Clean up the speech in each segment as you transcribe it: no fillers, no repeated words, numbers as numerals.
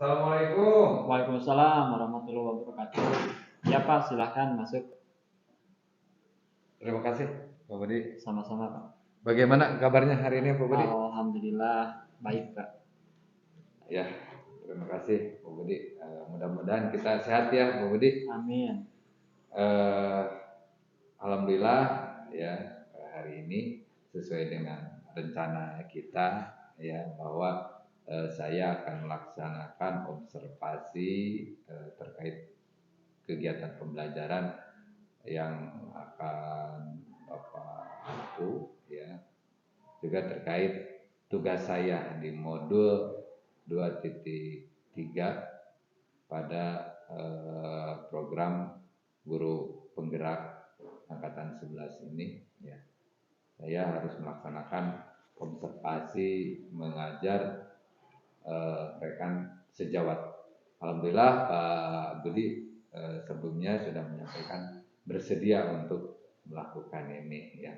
Assalamualaikum. Waalaikumsalam warahmatullahi wabarakatuh. Ya Pak, silahkan masuk. Terima kasih, Pak Budi. Sama-sama Pak. Bagaimana kabarnya hari ini, Pak Budi? Alhamdulillah baik Pak. Ya, terima kasih, Pak Budi. Mudah-mudahan kita sehat ya, Pak Budi. Amin. Alhamdulillah ya, hari ini sesuai dengan rencana kita ya, bahwa saya akan melaksanakan observasi terkait kegiatan pembelajaran yang akan Bapak bantu ya, juga terkait tugas saya di modul 2.3 pada program guru penggerak angkatan 11 ini ya. Saya harus melaksanakan observasi mengajar rekan sejawat. Alhamdulillah Pak Budi sebelumnya sudah menyampaikan bersedia untuk melakukan ini ya.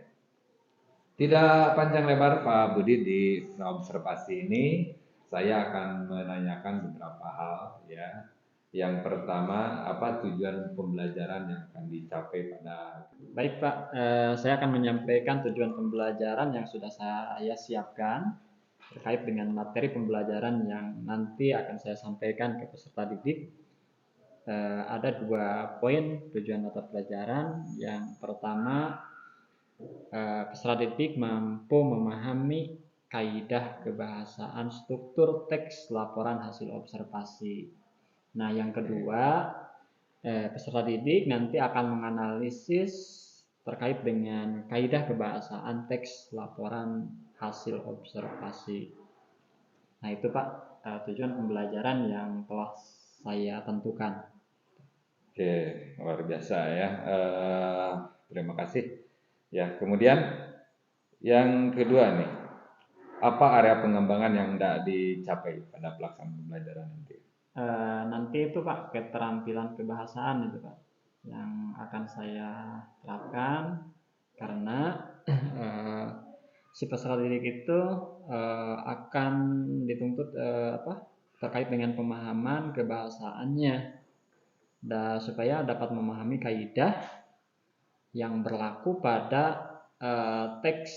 Tidak panjang lebar Pak Budi, di observasi ini saya akan menanyakan beberapa hal ya. Yang pertama, apa tujuan pembelajaran yang akan dicapai pada... Baik Pak, saya akan menyampaikan tujuan pembelajaran yang sudah saya siapkan terkait dengan materi pembelajaran yang nanti akan saya sampaikan ke peserta didik. Ada 2 poin tujuan mata pelajaran. Yang pertama, peserta didik mampu memahami kaidah kebahasaan struktur teks laporan hasil observasi. Nah, yang kedua, peserta didik nanti akan menganalisis terkait dengan kaidah kebahasaan teks laporan hasil observasi. Nah, itu Pak, tujuan pembelajaran yang telah saya tentukan. Oke, luar biasa ya. Terima kasih. Ya, kemudian yang kedua nih, apa area pengembangan yang tidak dicapai pada pelaksanaan pembelajaran nanti? Nanti itu Pak, keterampilan kebahasaan itu Pak yang akan saya terapkan, karena si peserta didik itu akan dituntut terkait dengan pemahaman kebahasaannya, dan supaya dapat memahami kaidah yang berlaku pada teks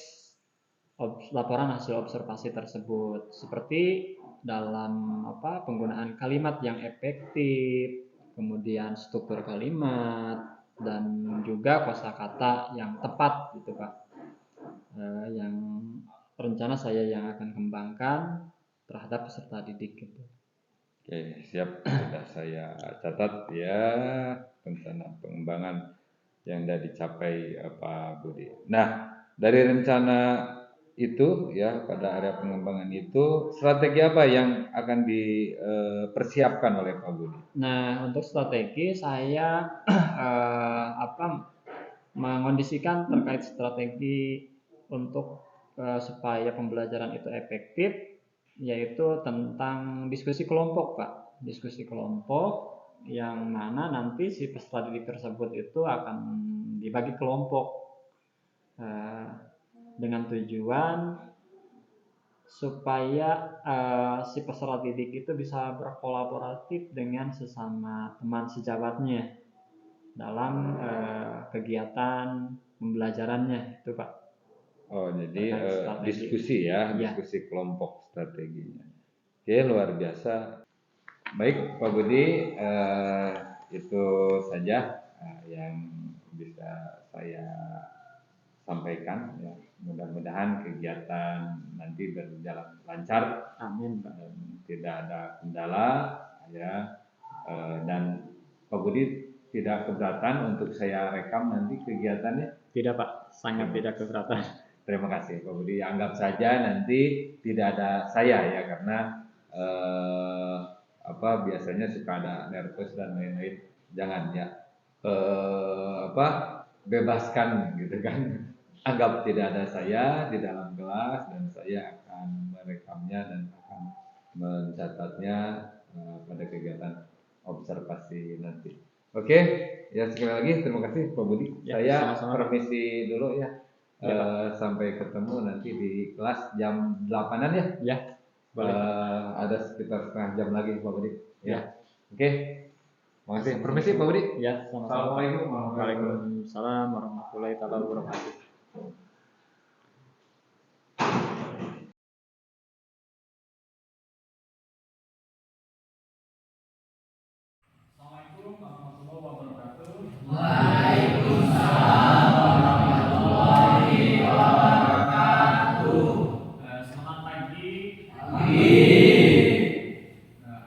laporan hasil observasi tersebut, seperti dalam penggunaan kalimat yang efektif, kemudian struktur kalimat, dan juga kosakata yang tepat gitu Pak. Yang rencana saya yang akan kembangkan terhadap peserta didik gitu. Oke, siap, sudah saya catat ya rencana pengembangan yang sudah dicapai Pak Budi. Nah, dari rencana itu ya, pada area pengembangan itu strategi apa yang akan dipersiapkan oleh Pak Budi? Nah, untuk strategi saya mengondisikan terkait strategi untuk supaya pembelajaran itu efektif, yaitu tentang diskusi kelompok Pak. Diskusi kelompok yang mana nanti si peserta didik tersebut itu akan dibagi kelompok dengan tujuan supaya si peserta didik itu bisa berkolaboratif dengan sesama teman sejawatnya dalam kegiatan pembelajarannya itu Pak. Oh, jadi diskusi ya, diskusi kelompok strateginya. Oke, luar biasa. Baik Pak Budi, itu saja yang bisa saya sampaikan ya. Mudah-mudahan kegiatan nanti berjalan lancar. Amin Pak. Dan tidak ada kendala ya. Dan Pak Budi tidak keberatan untuk saya rekam nanti kegiatannya? Tidak Pak, sangat tidak keberatan. Terima kasih Pak Budi. Anggap saja nanti tidak ada saya ya, karena biasanya suka ada nervous dan lain-lain. Jangan ya, bebaskan gitu kan. Anggap tidak ada saya di dalam kelas, dan saya akan merekamnya dan akan mencatatnya pada kegiatan observasi nanti. Oke, ya sekali lagi terima kasih Pak Budi. Ya, saya sama-sama, permisi dulu ya. Sampai ketemu nanti di kelas jam 8-an ya. Ya. Boleh. Ada sekitar setengah jam lagi Pak Budi. Ya. Oke. Makasih. Permisi Pak Budi. Ya, sama-sama. Assalamualaikum warahmatullahi wabarakatuh. Waalaikumsalam warahmatullahi wabarakatuh. Assalamualaikum warahmatullahi wabarakatuh. Selamat pagi.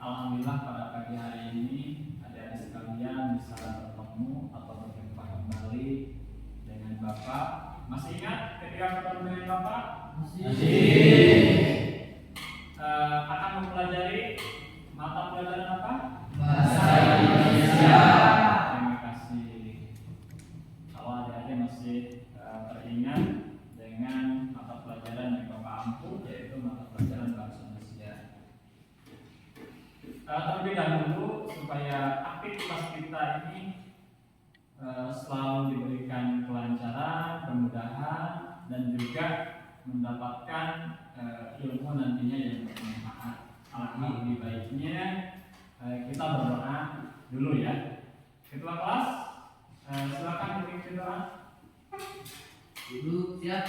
Alhamdulillah pada pagi hari ini adik-adik sekalian bisa bertemu atau berjumpa kembali dengan Bapak. Masih ingat ketika bertemu dengan Bapak? Akan mempelajari mata pelajaran apa? Terima kasih. Kalau adik-adik masih teringat dengan mata pelajaran yang Bapak ampuh, yaitu mata pelajaran bahasa Indonesia. Terlebih dahulu supaya aktivitas kita ini selalu diberikan kelancaran, kemudahan, dan juga mendapatkan ilmu nantinya yang bermanfaat. Alangkah lebih baiknya kita berdoa dulu ya. Ketua kelas, silakan beri doa. Ibu siap.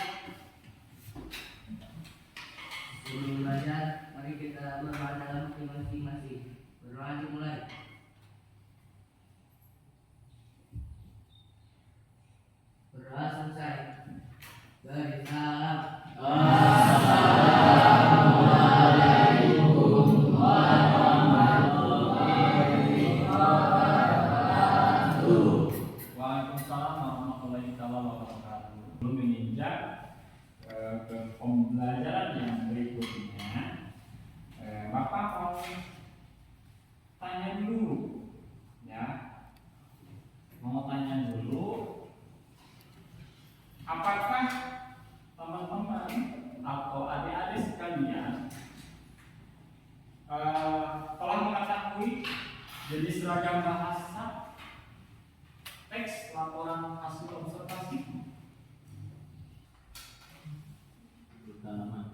Sebelum belajar, mari kita berdoa dalam hati masing-masing. Berdoa dimulai. Berdoa selesai. Beri salam. Assalamualaikum warahmatullahi wabarakatuh. Waalaikumsalam warahmatullahi wabarakatuh. Belum menginjak ke pembelajaran yang berikutnya, Bapak mau tanya dulu, ya. Mau tanya dulu, apakah teman-teman atau adik-adik sekalian telah mengetahui jenis seragam bahasa teks laporan hasil observasi? Tanaman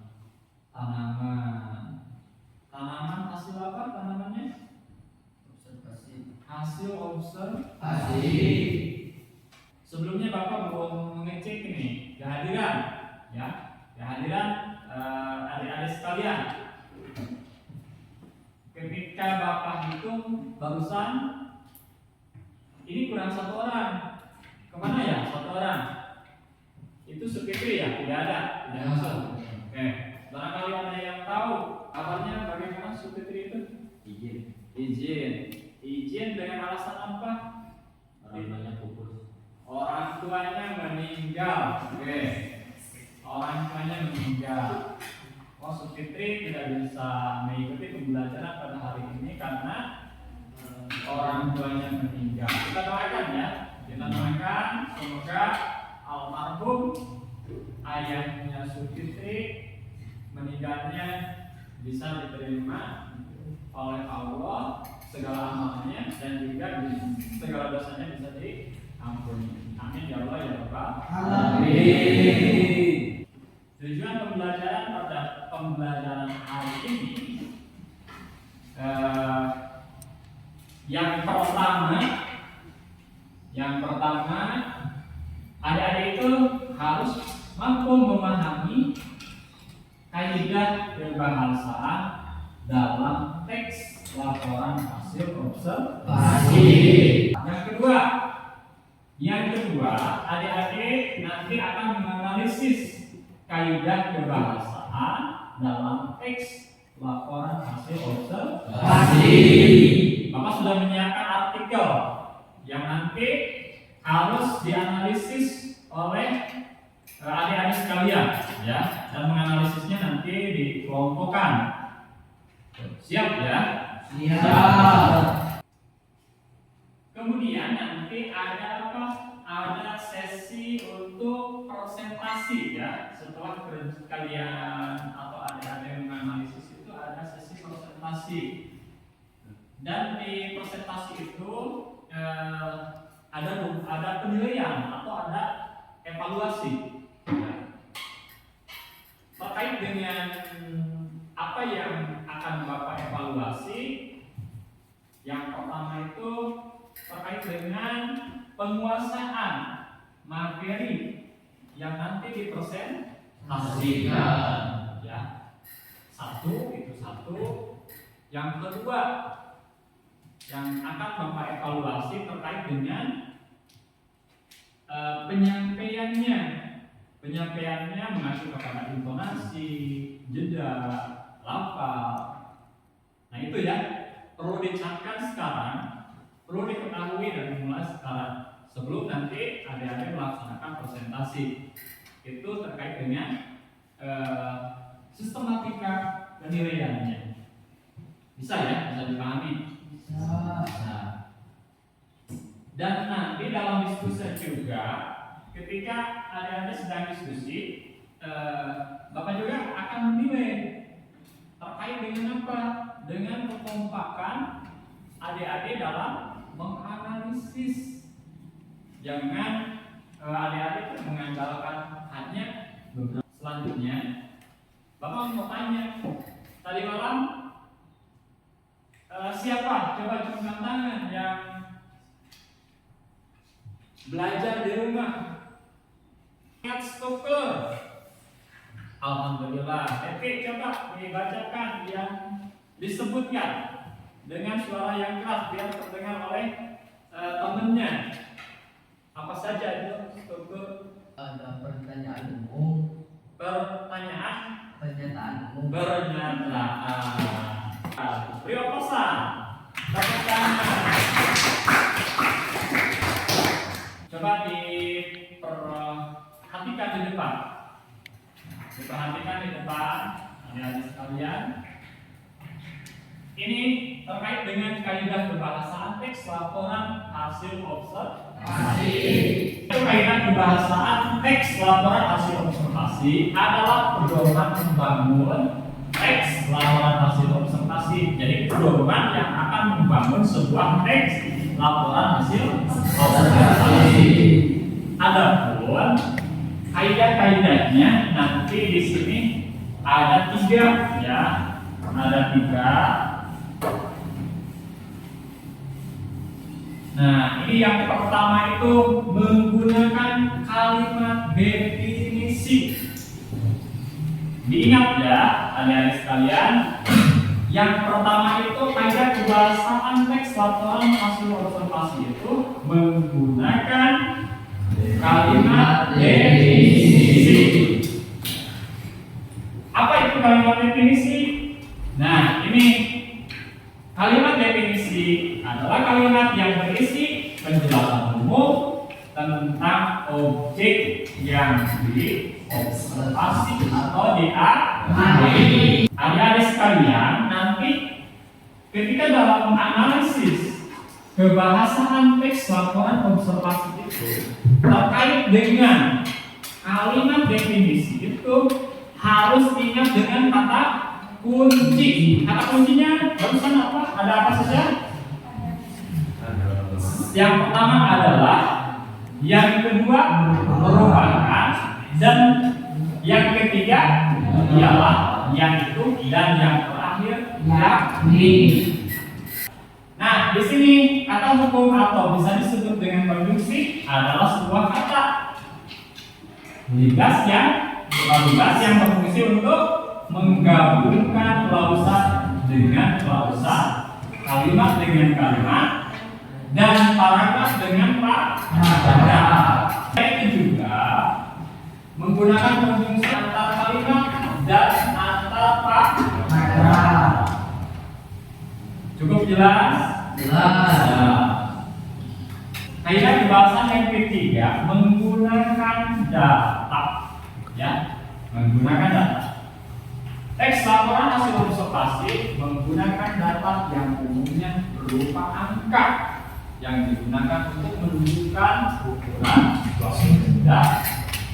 hasil apa tanamannya? Hasil observasi. Sebelumnya Bapak belum mengecek ini kehadiran, ya, kehadiran adik-adik sekalian. Ketika Bapak hitung barusan, ini kurang satu orang. Kemana ya satu orang? Itu Sukitri ya, tidak ada, tidak masuk. Oke, barangkali ada yang tahu kabarnya bagaimana Sukitri itu? Izin dengan alasan apa? Orang tuanya meninggal. Oke. Orang tuanya meninggal. Oh, Sukitri tidak bisa mengikuti pembelajaran pada hari ini karena orang tuanya meninggal. Kita doakan ya. Kita doakan semoga almarhum ayahnya Sukitri meninggalnya bisa diterima oleh Allah, segala amalnya dan juga segala dosanya bisa diampuni. Amin ya Allah ya Rabbal alamin. Tujuan pembelajaran pada pembelajaran hari ini yang pertama adik-adik itu harus mampu memahami kaidah berbahasa dalam teks laporan hasil observasi. Yang kedua, adik-adik nanti akan menganalisis kaidah kebahasaan dalam teks laporan hasil observasi. Bapak sudah menyiapkan artikel yang nanti harus dianalisis oleh adik-adik sekalian, ya, dan menganalisisnya nanti dikelompokkan. Siap ya? Siap. Kemudian nanti ada apa? Ada sesi untuk presentasi ya. Setelah kalian atau adik-adik menganalisis itu ada sesi presentasi. Dan di presentasi itu ada penilaian atau ada evaluasi. Ya. Terkait dengan apa apa yang akan Bapak evaluasi? Yang pertama itu terkait dengan penguasaan materi yang nanti dipresentasikan, ya. Satu. Yang kedua yang akan Bapak evaluasi terkait dengan penyampaiannya mengacu kepada intonasi, jeda, lafal. Nah itu ya perlu dicatat sekarang, perlu diketahui dan dimulai sekarang sebelum nanti adik-adik melaksanakan presentasi. Itu terkait dengan sistematika penilaiannya. Bisa ya? Bisa dipahami? Bisa. Dan nanti dalam diskusi juga, ketika adik-adik sedang diskusi, Bapak juga akan menilai terkait dengan apa? Dengan kekompakan adik-adik dalam menganalisis. Jangan adik-adik mengandalkan hanya beberapa. Selanjutnya, Bapak mau tanya, tadi malam siapa? Coba angkat tangan yang belajar di rumah. Ingat struktur. Alhamdulillah. Oke, coba dibacakan yang disebutkan dengan suara yang keras biar terdengar oleh temannya. Apa saja itu struktur? Ada pertanyaan umum, Pernyataan. pernyataan. Rio Kosa. Tepuk tangan. Coba diperhatikan di depan. Diperhatikan di depan, adik-adik sekalian. Ini terkait dengan kaidah kebahasaan teks laporan hasil observasi. Itu kaidah kebahasaan teks laporan hasil observasi adalah pedoman membangun teks laporan hasil observasi. Jadi pedoman yang akan membangun sebuah teks laporan hasil observasi. Adapun kaidah-kaidahnya nanti di sini ada 3 ya, ada 3. Nah, ini yang pertama itu menggunakan kalimat definisi. Diingat ya, adik-adik sekalian. Yang pertama itu kaidah kebahasaan teks laporan hasil observasi itu menggunakan kalimat definisi. Apa itu kalimat definisi? Nah, ini kalimat definisi adalah kalimat yang berisi penjelasan umum tentang objek yang diobservasi atau diamati. Adik-adik sekalian, nanti ketika dalam menganalisis kebahasaan teks laporan observasi itu terkait dengan kalimat definisi itu harus ingat dengan kata kunci. Kata kuncinya barusan apa? Ada apa saja? Yang pertama adalah, yang kedua merupakan, dan yang ketiga ialah, yang itu, dan yang terakhir yakni. Nah, di sini kata hukum atau bisa disebut dengan konjungsi adalah sebuah kata ligas yang berfungsi untuk menggabungkan klausa dengan klausa, kalimat dengan kalimat, dan paragraf dengan paragraf. Itu juga menggunakan konjungsi antara kalimat dan antara paragraf. Cukup jelas? Jelas. Kaidah kebahasaan yang ketiga menggunakan data, ya, menggunakan data. Teks laporan hasil observasi menggunakan data yang umumnya berupa angka yang digunakan untuk menunjukkan ukuran suatu benda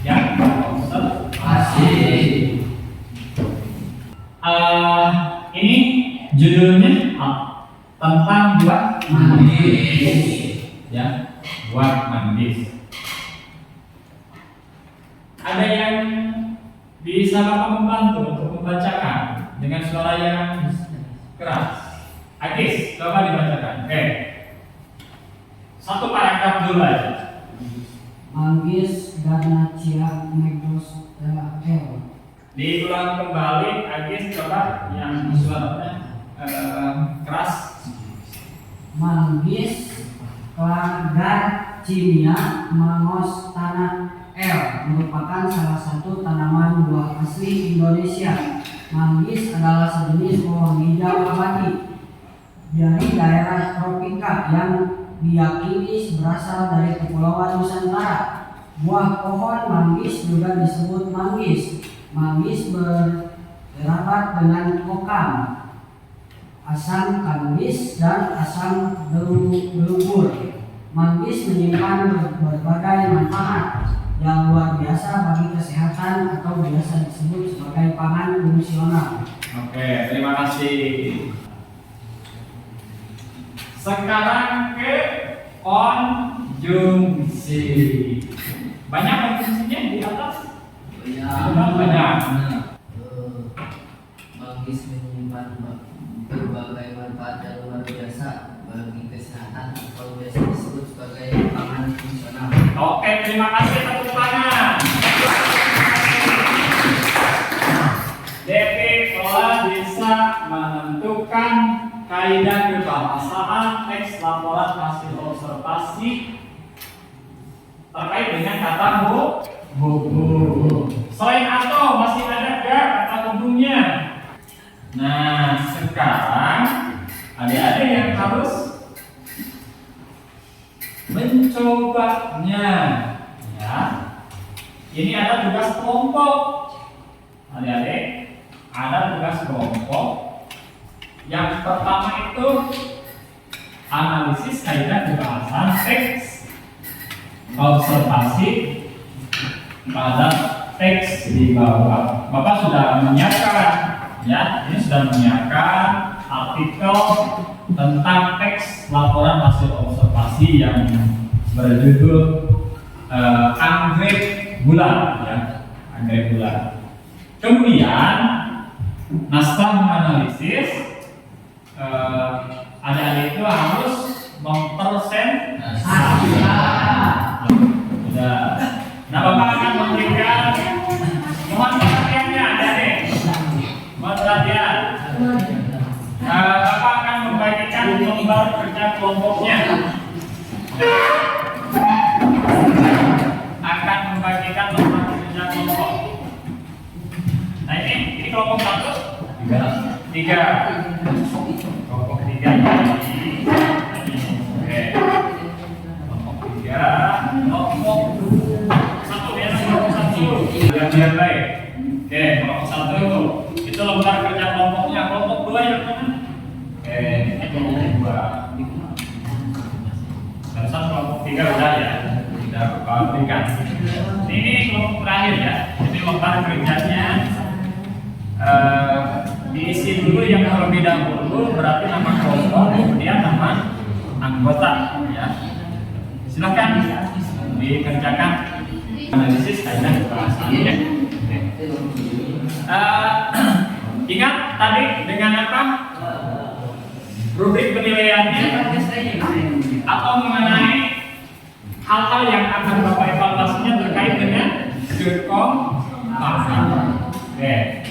yang diobservasi. Ini judulnya tentang buat mandis, ya, buat mandis. Ada yang bisa Bapak membantu untuk membacakan dengan suara yang keras. Agis, coba dibacakan. Oke. Satu paragraf dulu aja. Manggis Garnacia Negros L. Diulang kembali, Agis, coba yang suaranya keras. Manggis Garnacia Mangos Tanah L merupakan salah satu tanaman buah asli Indonesia. Manggis adalah sejenis pohon hijau abadi dari daerah tropika yang diyakini berasal dari Kepulauan Nusantara. Buah pohon manggis juga disebut manggis. Manggis berabat dengan kokam, asam kanggis, dan asam gelubur. Manggis menyimpan berbagai manfaat yang luar biasa bagi kesehatan atau biasa disebut sebagai pangan fungsional. Oke, terima kasih. Sekarang ke konjungsi. Banyak konjungsinya di atas? Banyak. Manggis menyimpan berbagai manfaat yang luar biasa bagi kesehatan atau biasa disebut sebagai pangan fungsional. Oke, terima kasih, tepuk tangan. DP telah bisa menentukan kaidah kebahasaan teks laporan hasil observasi terkait dengan kata hubung. Selain atau masih ada gak kata hubungnya? Nah, sekarang adik-adik yang harus mencobanya, ya. Ini ada tugas kelompok, adik-adik. Ada tugas kelompok. Yang pertama itu analisis kaidah kebahasaan teks observasi pada teks di bawah. Bapak sudah menyiapkan, ya. Ini sudah menyiapkan artikel tentang teks laporan hasil observasi yang berjudul anggrek bulan, ya, anggrek bulan. Kemudian naskah menganalisis, adik-adik itu harus mempresentasikan. Nah, Bapak akan memberikan, mohon perhatiannya adik-adik, mohon perhatian. Bapak akan membagikan lembar kerja kelompoknya. Akan membagikan lembar kerja kelompok. Nah, ini kelompok satu, tiga. Kelompok tiga. Oke. Kelompok tiga. Kelompok satu ya, kelompok satu. Biar baik. Oke, kelompok satu itu lembar kerja kelompoknya. Kelompok dua yang mana? Oke, ini kelompok dua. Barusan kelompok tiga udah ya, sudah berikan. Ini kelompok terakhir ya. Ini lembar kerjanya. Diisi dulu yang terlebih dahulu, berarti nama kelompok, kemudian nama anggota, ya. Silakan dikerjakan analisis kaidah kebahasaan, ya. Ingat tadi dengan apa rubrik penilaiannya, atau mengenai hal-hal yang akan Bapak evaluasinya terkait dengan kekompakan. Oke.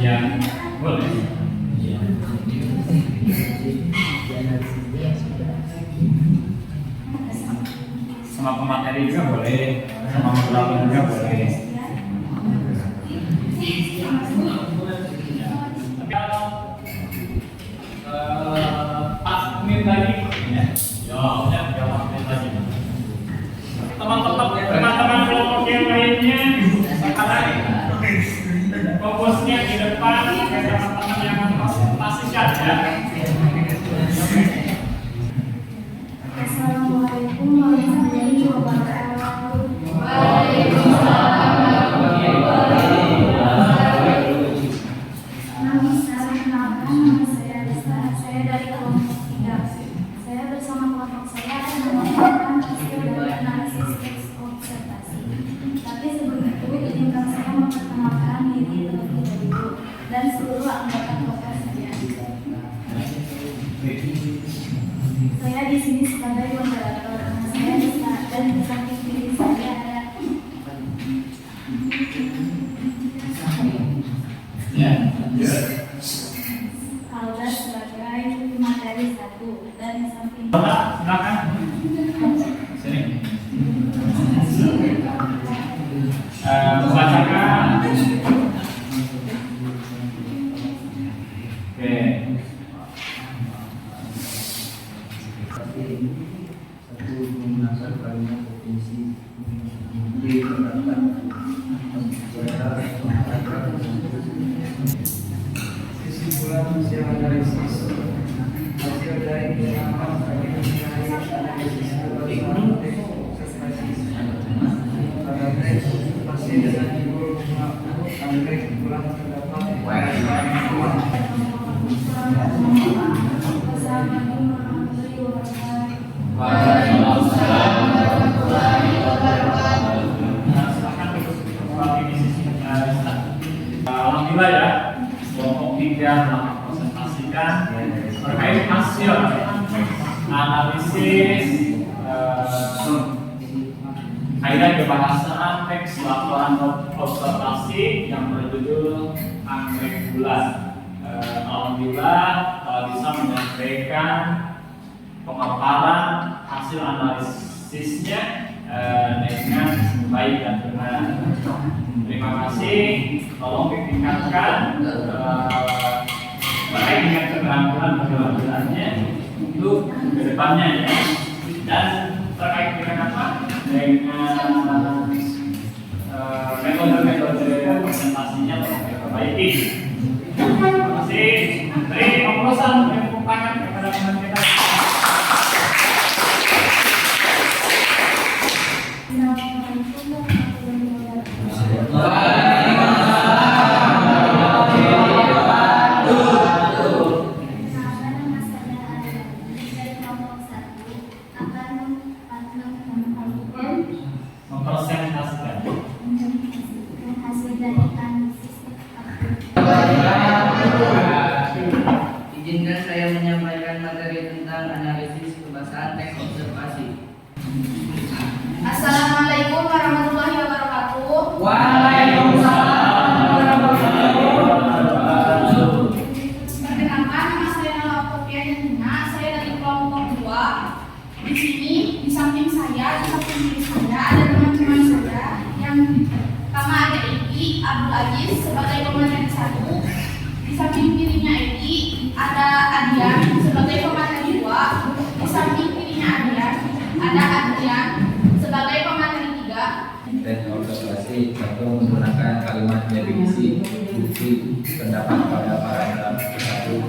Ya, boleh. Sama pemateri juga boleh, sama moderator juga boleh. Tapi kalau admin tadi, ya, lagi. Teman-teman kelompok yang lainnya sekarang fokusnya di depan, teman-teman yang mempresentasikan, ya. Assalamualaikum warahmatullahi wabarakatuh. Waalaikumsalam warahmatullahi wabarakatuh. Perkenalkan, nama saya Rista. Saya dari kelompok 3. Saya bersama kelompok saya akan memaparkan hasil dari analisis teks observasi. Tapi sebelum itu, izinkan saya memperkenalkan diri terlebih dahulu dan seluruh anggota kelompok saya. Saya di sini sebagai moderator. Nama saya Rista dan di samping diri saya ada Alda sebagai materi 1 dan di samping Silakan. Sini. Membacakan. Oke. Satu menggunakan kalimat definisi kesimpulan hasil analisis hasil dari penerapan analisis kebangsaan teks observasi pada teks masih dengan judul anggrek pulang terdapat Alhamdulillah ya, kelompok 3 telah mempresentasikan terkait hasil analisis kaidah kebahasaan teks laporan observasi yang berjudul anggrek bulan. Alhamdulillah bisa menyampaikan pemaparan hasil analisisnya dengan baik dan benar. Terima kasih. Tolong ditingkatkan terkait dengan keterampilan-keterampilannya untuk kedepannya ya. Dan terkait dengan apa? Dengan metode-metode presentasinya tolong diperbaiki. Terima kasih. Beri pemrosan tepuk tangan kepada teman kita. Mempresentasikan hasil dari analisis Izinkan saya menyampaikan materi tentang analisis kebahasaan teks observasi. Assalamualaikum warahmatullahi wabarakatuh. Waalaikumsalam warahmatullahi wabarakatuh. Perkenalkan, nama saya Nala Oktaviani Nina. Saya dari kelompok 2. Di sini, di samping saya, di samping diri saya ada teman-teman saya yang pertama ada Egi Abdul Aziz sebagai pemateri 1. Di samping dirinya Egi ada Adian sebagai pemateri 2. Di samping dirinya Adian ada Adrian sebagai pemateri 3. teks observasi atau menggunakan kalimat definisi bukti pendapat pada paragraf 1.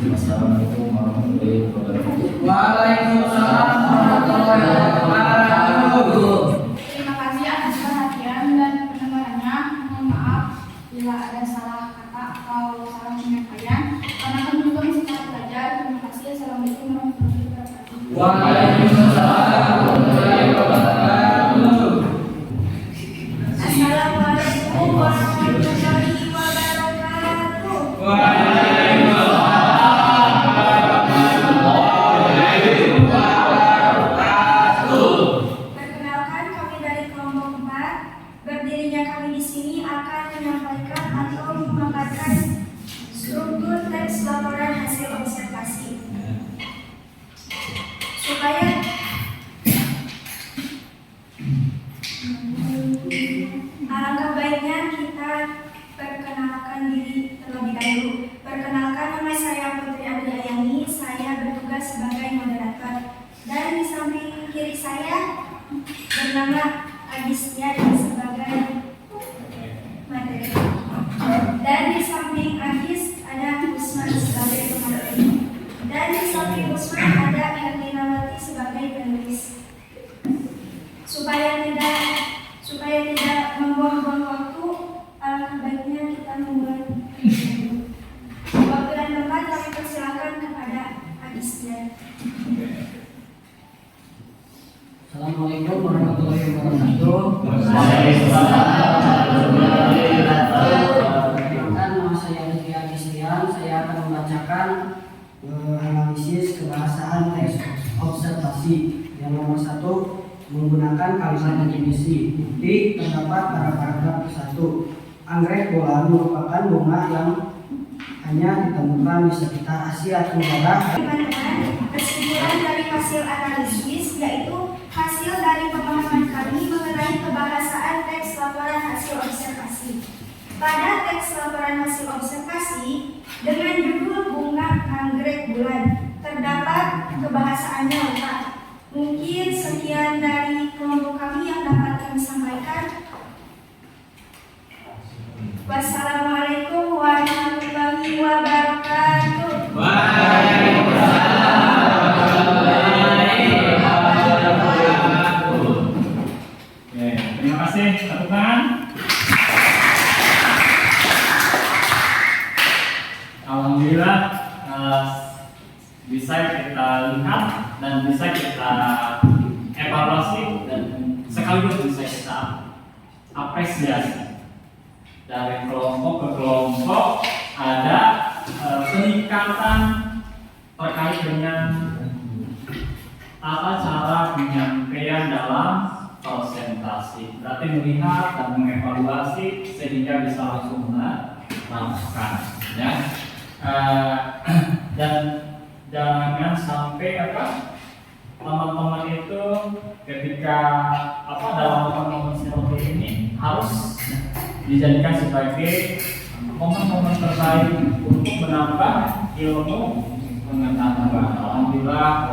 Wassalamualaikum warahmatullahi wabarakatuh. Waalaikumsalam warahmatullahi wabarakatuh. Terima kasih atas perhatian dan pendengarannya. Mohon maaf bila ada salah kata atau salah penyampaian. Karena kami juga masih tahap belajar. Terima kasih. Assalamualaikum warahmatullahi wabarakatuh. Waalaikumsalam warahmatullahi wabarakatuh. Assalamualaikum warahmatullahi wabarakatuh. Perkenalkan, kami dari kelompok 4. Berdirinya kami di sini akan menyampaikan atau memaparkan struktur teks laporan hasil observasi. Supaya alangkah baiknya kita perkenalkan diri terlebih dahulu. Perkenalkan, nama saya Putri Adriani. Saya bertugas sebagai moderator. Dan di samping kiri saya bernama Agistia sebagai materi. Dan di samping Agis ada Usman sebagai pemateri. Dan di samping Usman ada Herlinawati sebagai penulis. Supaya tidak membuang-buang waktu, alangkah baiknya kita membuat Islam. Assalamualaikum warahmatullahi wabarakatuh. Nama saya Rizky Agisian. Saya akan membacakan analisis kebahasaan teks observasi yang nomor 1 menggunakan kalimat definisi. Bukti terdapat pada paragraf 1. Anggrek bola merupakan bunga yang hanya ditemukan di sekitar Asia Tenggara. Teman-teman, kesimpulan dari hasil analisis yaitu hasil dari pemahaman kami mengenai kebahasaan teks laporan hasil observasi. Pada teks laporan hasil observasi dengan judul bunga anggrek bulan terdapat kebahasaannya lengkap. Mungkin sekian dari kelompok kami yang dapat kami sampaikan. Wassalamualaikum warahmatullahi wabarakatuh. Terima kasih, tepuk tangan. Alhamdulillah bisa kita lihat dan bisa kita evaluasi dan sekaligus bisa kita apresiasi. Dari kelompok ke kelompok ada peningkatan terkait dengan tata cara penyampaian dalam presentasi. Berarti melihat dan mengevaluasi sehingga bisa langsung menerapkan, ya. Dan jangan sampai teman-teman itu ketika dalam momen-momen seperti ini harus dijadikan sebagai momen-momen terbaik untuk menambah ilmu pengetahuan. Alhamdulillah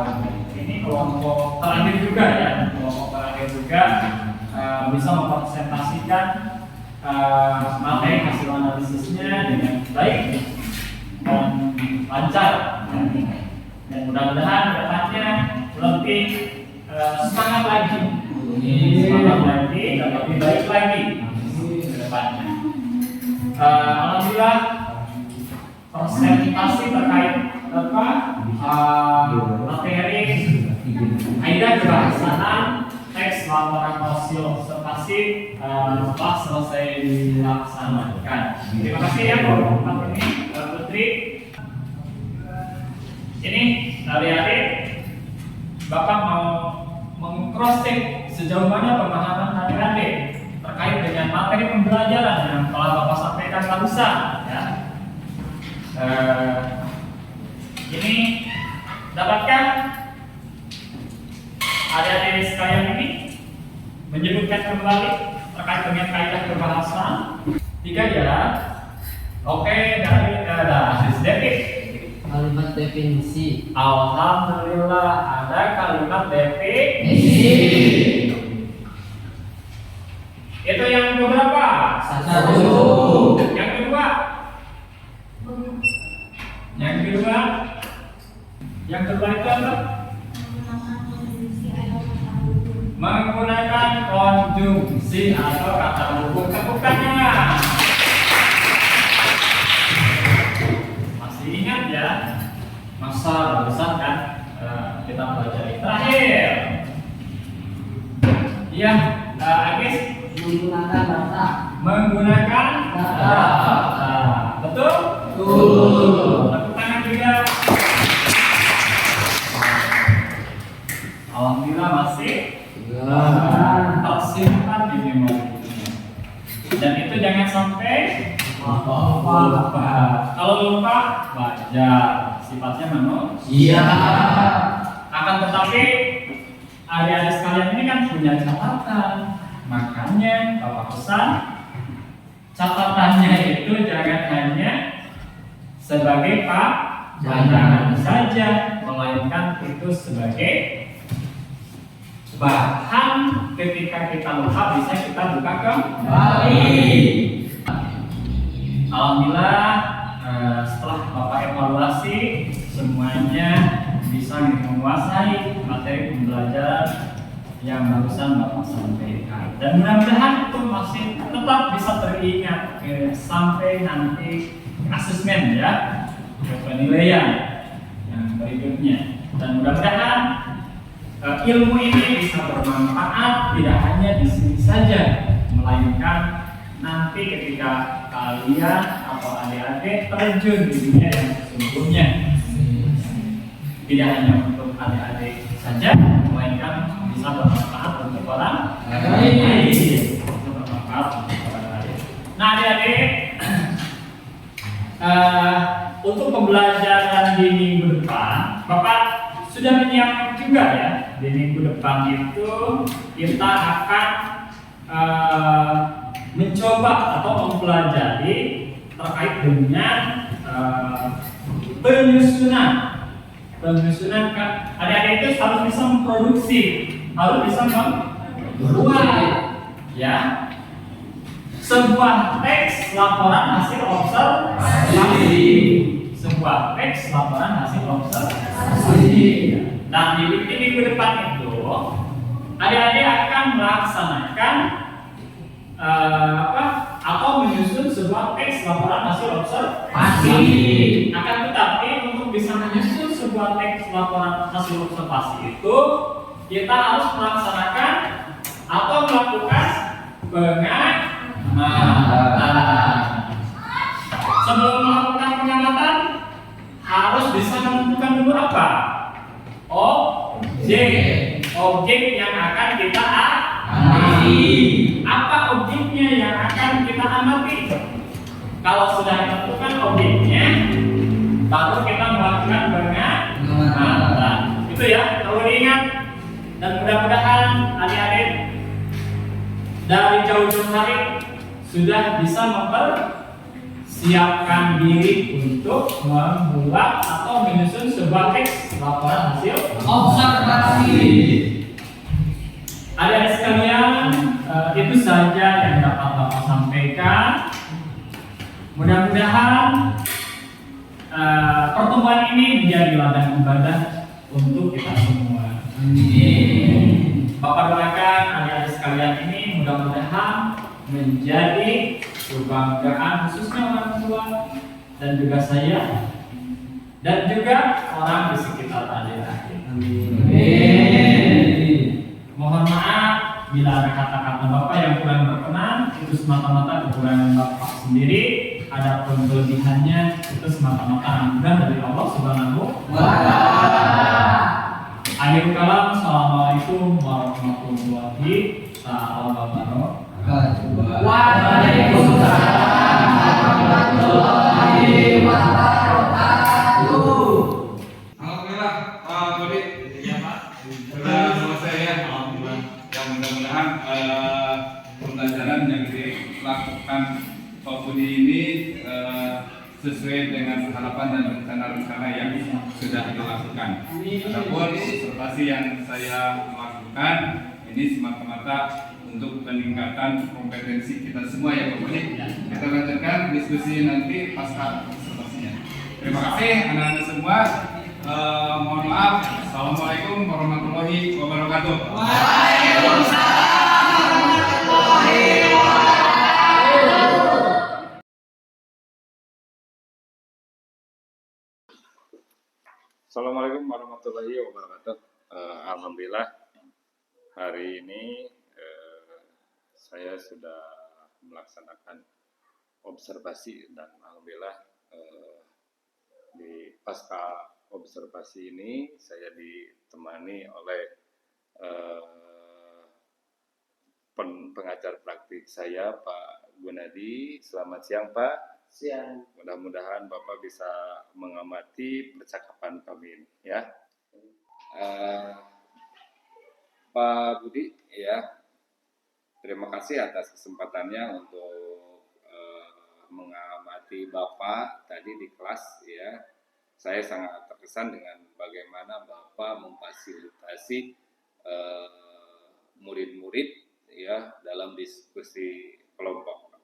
ini kelompok terakhir juga ya, bisa mempresentasikan materi hasil analisisnya dengan baik dan lancar, dan mudah-mudahan depannya lebih semangat lagi dan lebih baik lagi ke depannya. Alhamdulillah presentasi terkait materi kaidah kebahasaan teks laporan hasil observasi telah selesai dilaksanakan. Terima kasih ya Pak Putri. Ini adik-adik, Bapak mau meng-cross-check sejauh mana pemahaman adik-adik terkait dengan materi pembelajaran yang telah Bapak sampaikan barusan, ya. Ini dapatkah adik-adik sekalian ini menyebutkan kembali terkait dengan kaidah kebahasaan 3 ya? Oke, dari Aziz David. Kalimat definisi. Alhamdulillah ada kalimat definisi. Itu yang berapa? 1. Yang kedua? Yang kedua itu apa? Menggunakan konjungsi atau kata hubung. Tepukannya. Masih ingat ya? Masa barusan kan kita pelajari. Terakhir. Iya, Agis. Menggunakan data. Menggunakan data. Betul? Betul. Tepuk tangan juga. Alhamdulillah masih tersimpan di memori. Dan itu jangan sampai lupa. Kalau lupa, wajar. Sifatnya manusia. Akan tetapi adik-adik sekalian ini kan punya catatan. Makanya Bapak pesan catatannya itu jangan hanya sebagai pandangan saja, melainkan itu sebagai bahan ketika kita lupa bisa kita buka kembali. Alhamdulillah setelah Bapak evaluasi semuanya bisa menguasai materi pembelajaran yang barusan Bapak sampaikan, dan mudah-mudahan itu masih tetap bisa teringat sampai nanti asesmen ya, penilaian yang berikutnya. Dan mudah-mudahan ilmu ini bisa bermanfaat tidak hanya di sini saja, melainkan nanti ketika kalian atau adik-adik terjun di dunia yang sesungguhnya. Tidak hanya untuk adik-adik saja, melainkan bisa bermanfaat untuk orang lain. Bisa bermanfaat untuk orang lain. Nah, adik-adik, untuk pembelajaran di minggu depan, Bapak sudah menyiapkan juga ya. Di minggu depan itu kita akan mencoba atau mempelajari terkait dengan penyusunan kan. Adik-adik itu harus bisa memproduksi, harus bisa membuat ya sebuah teks laporan hasil observasi. Sebuah teks laporan hasil observasi. Nah, di minggu depan itu adik-adik akan melaksanakan atau menyusun sebuah teks laporan hasil observasi. Akan tetapi untuk bisa menyusun sebuah teks laporan hasil observasi itu kita harus melaksanakan atau melakukan pengamatan. Sebelum melakukan pengamatan harus bisa menentukan dulu apa? Objek yang akan kita amati. Apa objeknya yang akan kita amati? Kalau sudah ditentukan objeknya, baru kita melakukan pengamatan. Itu ya, perlu diingat. Dan mudah-mudahan adik-adik dari jauh-jauh hari sudah bisa mempersiapkan diri untuk membuat atau menyusun sebuah teks laporan hasil observasi. Adik-adik sekalian, itu saja yang dapat Bapak sampaikan. Mudah-mudahan pertemuan ini menjadi ladang ibadah untuk kita semua. Bapak doakan adik-adik sekalian ini mudah-mudahan menjadi kebanggaan khususnya orang tua dan juga saya dan juga orang di sekitar adik-adik. Mohon maaf bila ada kata-kata Bapak yang kurang berkenan, itu semata-mata kekurangan Bapak sendiri. Adapun kelebihannya itu semata-mata anugerah dari Allah Subhanahu wa Ta'ala. Akhir kalam, assalamualaikum warahmatullahi wabarakatuh. Waalaikumsalam warahmatullahi wabarakatuh. Alhamdulillah, Pak Budi. Iya Pak. Sudah selesai ya. Alhamdulillah. Ya mudah-mudahan pembelajaran yang dilakukan Pak Budi ini sesuai dengan harapan dan rencana-rencana yang sudah dilakukan. Adapun observasi yang saya lakukan ini semata-mata untuk peningkatan kompetensi kita semua ya Pak Budi. Kita lanjutkan diskusi nanti pasca observasinya. Terima kasih anak-anak semua. Mohon maaf. Assalamualaikum warahmatullahi wabarakatuh. Waalaikumsalam warahmatullahi wabarakatuh. Assalamualaikum warahmatullahi wabarakatuh. Alhamdulillah hari ini saya sudah melaksanakan observasi dan alhamdulillah di pasca observasi ini saya ditemani oleh pengajar praktik saya Pak Gunadi. Selamat siang Pak. Siang. Mudah-mudahan Bapak bisa mengamati percakapan kami ini ya. Pak Budi ya, terima kasih atas kesempatannya untuk mengamati Bapak tadi di kelas ya. Saya sangat terkesan dengan bagaimana Bapak memfasilitasi murid-murid ya dalam diskusi kelompok.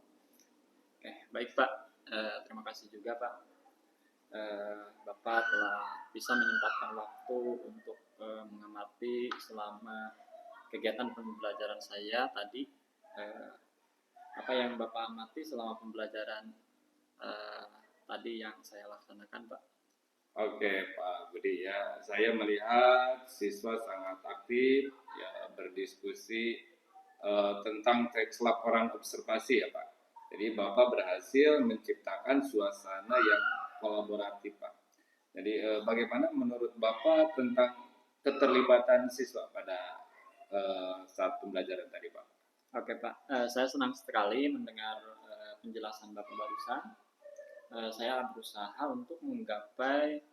Oke, baik Pak. Terima kasih juga Pak. Bapak telah bisa menyempatkan waktu untuk mengamati selama kegiatan pembelajaran saya tadi. Apa yang Bapak amati selama pembelajaran tadi yang saya laksanakan Pak? Oke, Pak Budi ya, saya melihat siswa sangat aktif ya berdiskusi tentang teks laporan observasi ya Pak. Jadi Bapak berhasil menciptakan suasana yang kolaboratif Pak. Jadi bagaimana menurut Bapak tentang keterlibatan siswa pada saat pembelajaran tadi Pak? Oke Pak, saya senang sekali mendengar penjelasan Bapak barusan. Saya berusaha untuk menggapai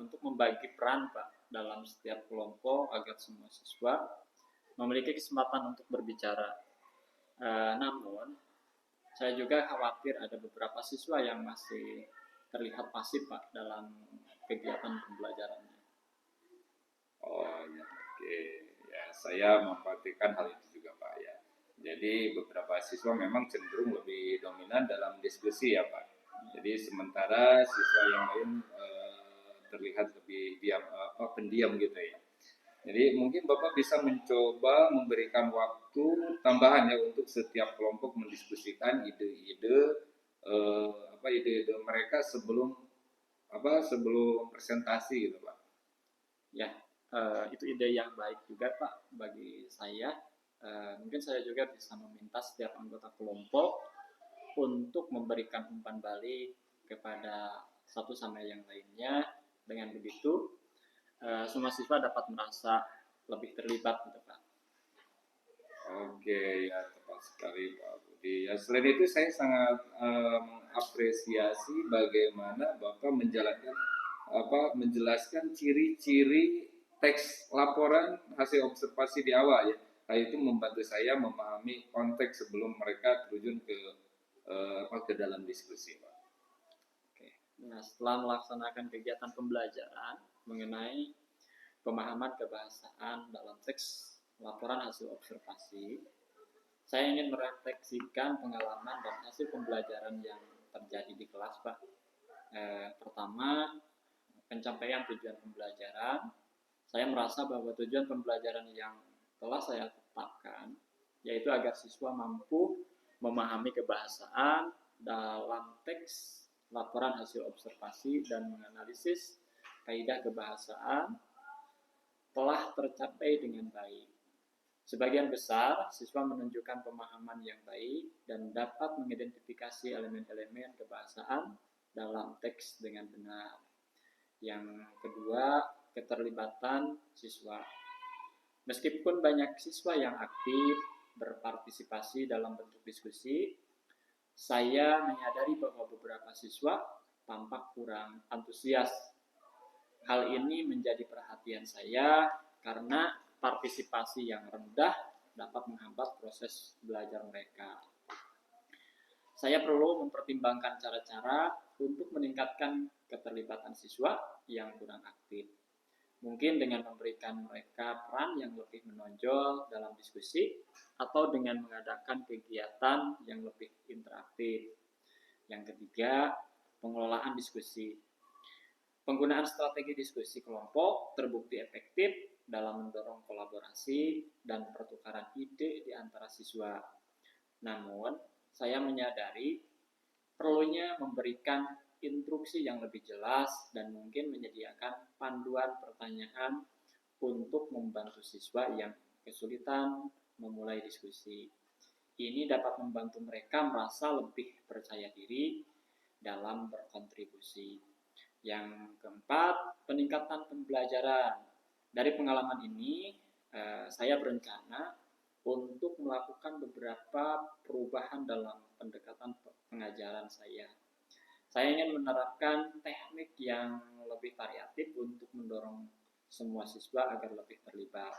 untuk membagi peran Pak dalam setiap kelompok agar semua siswa memiliki kesempatan untuk berbicara. Namun saya juga khawatir ada beberapa siswa yang masih terlihat pasif Pak dalam kegiatan pembelajarannya. Oh ya, oke. Ya, saya memperhatikan hal itu juga Pak ya. Jadi beberapa siswa memang cenderung lebih dominan dalam diskusi ya Pak. Jadi sementara siswa yang lain terlihat lebih pendiam gitu ya. Jadi mungkin Bapak bisa mencoba memberikan waktu tambahan ya untuk setiap kelompok mendiskusikan ide-ide ide-ide mereka sebelum sebelum presentasi gitu Pak. Ya, itu ide yang baik juga Pak bagi saya. Mungkin saya juga bisa meminta setiap anggota kelompok untuk memberikan umpan balik kepada satu sama yang lainnya. Dengan begitu, semua siswa dapat merasa lebih terlibat gitu Pak. Oke, ya tepat sekali Pak Budi. Ya, selain itu saya sangat mengapresiasi bagaimana Bapak menjelaskan ciri-ciri teks laporan hasil observasi di awal ya. Hal itu membantu saya memahami konteks sebelum mereka terjun ke dalam diskusi, Pak. Oke. Nah, setelah melaksanakan kegiatan pembelajaran mengenai pemahaman kebahasaan dalam teks laporan hasil observasi, saya ingin merefleksikan pengalaman dan hasil pembelajaran yang terjadi di kelas, Pak. Pertama, pencapaian tujuan pembelajaran. Saya merasa bahwa tujuan pembelajaran yang telah saya tetapkan, yaitu agar siswa mampu memahami kebahasaan dalam teks laporan hasil observasi dan menganalisis kaidah kebahasaan, telah tercapai dengan baik. Sebagian besar siswa menunjukkan pemahaman yang baik dan dapat mengidentifikasi elemen-elemen kebahasaan dalam teks dengan benar. Yang kedua, keterlibatan siswa. Meskipun banyak siswa yang aktif berpartisipasi dalam bentuk diskusi, saya menyadari bahwa beberapa siswa tampak kurang antusias. Hal ini menjadi perhatian saya karena partisipasi yang rendah dapat menghambat proses belajar mereka. Saya perlu mempertimbangkan cara-cara untuk meningkatkan keterlibatan siswa yang kurang aktif. Mungkin dengan memberikan mereka peran yang lebih menonjol dalam diskusi atau dengan mengadakan kegiatan yang lebih interaktif. Yang ketiga, pengelolaan diskusi. Penggunaan strategi diskusi kelompok terbukti efektif dalam mendorong kolaborasi dan pertukaran ide di antara siswa. Namun, saya menyadari perlunya memberikan instruksi yang lebih jelas dan mungkin menyediakan panduan pertanyaan untuk membantu siswa yang kesulitan memulai diskusi. Ini dapat membantu mereka merasa lebih percaya diri dalam berkontribusi. Yang keempat, peningkatan pembelajaran. Dari pengalaman ini, saya berencana untuk melakukan beberapa perubahan dalam pendekatan pengajaran saya. Saya ingin menerapkan teknik yang lebih variatif untuk mendorong semua siswa agar lebih terlibat.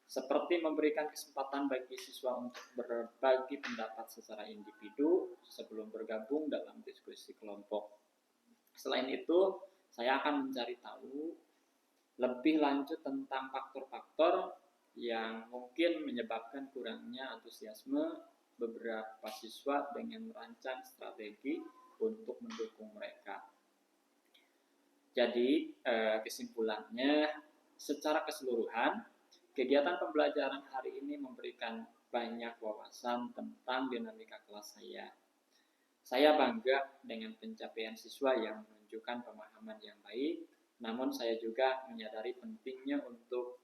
Seperti memberikan kesempatan bagi siswa untuk berbagi pendapat secara individu sebelum bergabung dalam diskusi kelompok. Selain itu, saya akan mencari tahu lebih lanjut tentang faktor-faktor yang mungkin menyebabkan kurangnya antusiasme beberapa siswa dengan merancang strategi untuk mendukung mereka. Jadi, kesimpulannya, secara keseluruhan, kegiatan pembelajaran hari ini memberikan banyak wawasan tentang dinamika kelas saya. Saya bangga dengan pencapaian siswa yang menunjukkan menunjukkan pemahaman yang baik, namun saya juga menyadari pentingnya untuk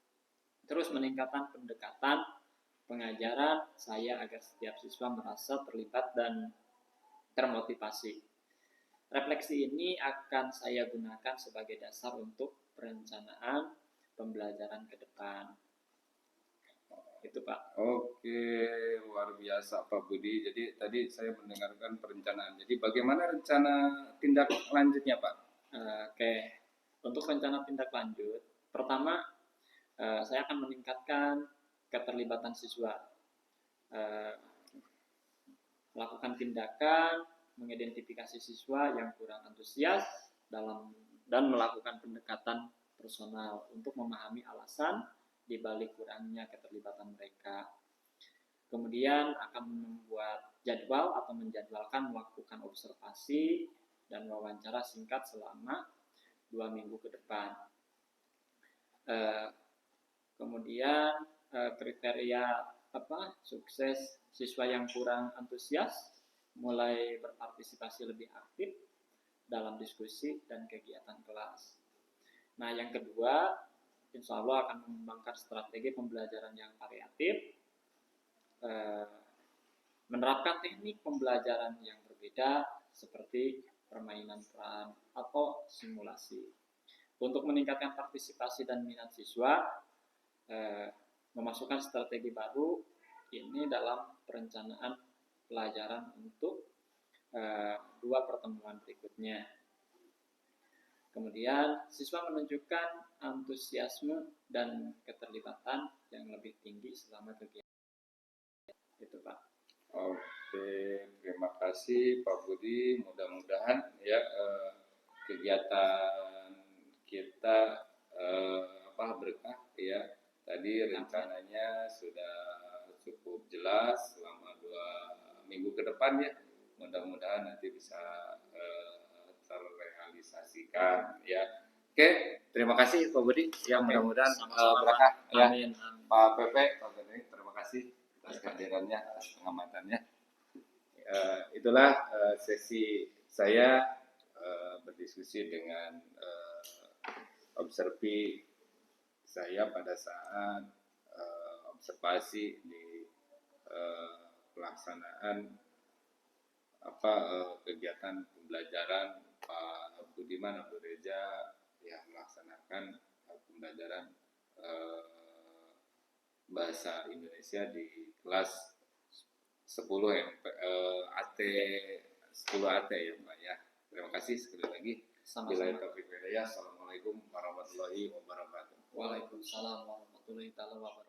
terus meningkatkan pendekatan pengajaran saya agar setiap siswa merasa terlibat dan termotivasi. Refleksi ini akan saya gunakan sebagai dasar untuk perencanaan pembelajaran ke depan. Itu Pak. Oke, luar biasa Pak Budi. Jadi tadi saya mendengarkan perencanaan. Jadi bagaimana rencana tindak lanjutnya Pak? Oke, untuk rencana tindak lanjut, pertama saya akan meningkatkan keterlibatan siswa, melakukan tindakan, mengidentifikasi siswa yang kurang antusias dan melakukan pendekatan personal untuk memahami alasan di balik kurangnya keterlibatan mereka. Kemudian akan membuat jadwal atau menjadwalkan melakukan observasi dan wawancara singkat selama 2 minggu ke depan. Kemudian kriteria sukses siswa yang kurang antusias mulai berpartisipasi lebih aktif dalam diskusi dan kegiatan kelas. Nah, yang kedua, insya Allah akan mengembangkan strategi pembelajaran yang variatif, menerapkan teknik pembelajaran yang berbeda seperti permainan peran atau simulasi. Untuk meningkatkan partisipasi dan minat siswa, memasukkan strategi baru ini dalam perencanaan pelajaran untuk 2 pertemuan berikutnya. Kemudian siswa menunjukkan antusiasme dan keterlibatan yang lebih tinggi selama kegiatan. Itu Pak. Oke, terima kasih Pak Budi. Mudah-mudahan ya kegiatan kita berkah ya. Tadi rencananya sudah cukup jelas selama 2 minggu ke depan ya. Mudah-mudahan nanti bisa terrealisasikan ya. Oke, terima kasih Pak Budi. Ya, mudah-mudahan berkah ya. Amin. Pak Pepe, Pak Budi, terima kasih atas kehadirannya, atas pengamatannya. Itulah sesi saya berdiskusi dengan observi saya pada saat observasi di pelaksanaan kegiatan pembelajaran Pak Budiman Abdul Reza yang melaksanakan pembelajaran bahasa Indonesia di kelas 10 AT 10 AT ya Pak ya. Terima kasih sekali lagi. Sama-sama. Assalamualaikum warahmatullahi wabarakatuh. Waalaikumsalam warahmatullahi wabarakatuh.